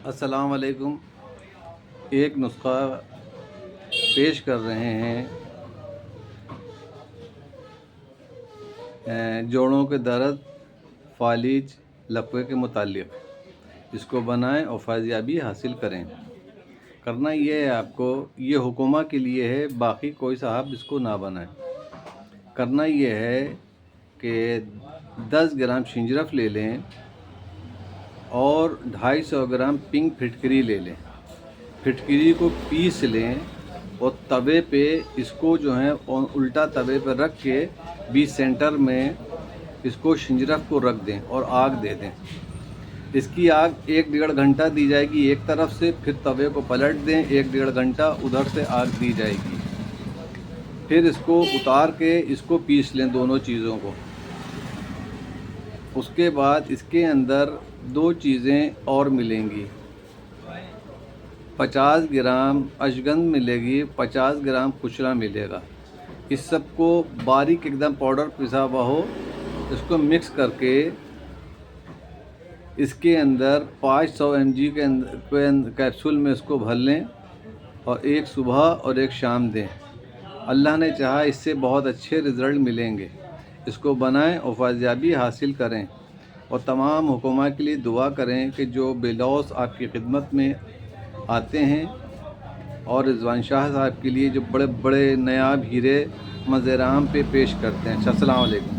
अस्सलाम वालेकुम। एक नुस्खा पेश कर रहे हैं जोड़ों के दर्द, फालिज, लकवे के मुताल्लिक़। इसको बनाएं और फ़ायज़याबी हासिल करें। करना ये है आपको, ये हुकूमा के लिए है, बाकी कोई साहब इसको ना बनाएं। करना ये है कि 10 ग्राम शिंजरफ ले लें और 250 ग्राम पिंक फिटकरी ले लें। फिटकरी को पीस लें और तवे पे इसको जो है उल्टा तवे पर रख के बीच सेंटर में इसको शिंजरफ को रख दें और आग दे दें। इसकी आग 1-1.5 घंटा दी जाएगी एक तरफ से, फिर तवे को पलट दें, 1-1.5 घंटा उधर से आग दी जाएगी। फिर इसको उतार के इसको पीस लें दोनों चीज़ों को। उसके बाद इसके अंदर 2 चीज़ें और मिलेंगी। 50 ग्राम अशगंध मिलेगी, 50 ग्राम कुचला मिलेगा। इस सब को बारीक एकदम पाउडर पिसा हुआ हो, इसको मिक्स करके इसके अंदर 500 mg के कैप्सूल में इसको भर लें और एक सुबह और एक शाम दें। अल्लाह ने चाहा इससे बहुत अच्छे रिज़ल्ट मिलेंगे। इसको बनाएं और फ़ायज़याबी हासिल करें और तमाम हुक्मा के लिए दुआ करें कि जो बेलौस आपकी खिदमत में आते हैं और रिजवान शाह साहब के लिए जो बड़े बड़े नायाब हीरे मज़ेराम पे पेश करते हैं। अस्सलाम वालेकुम।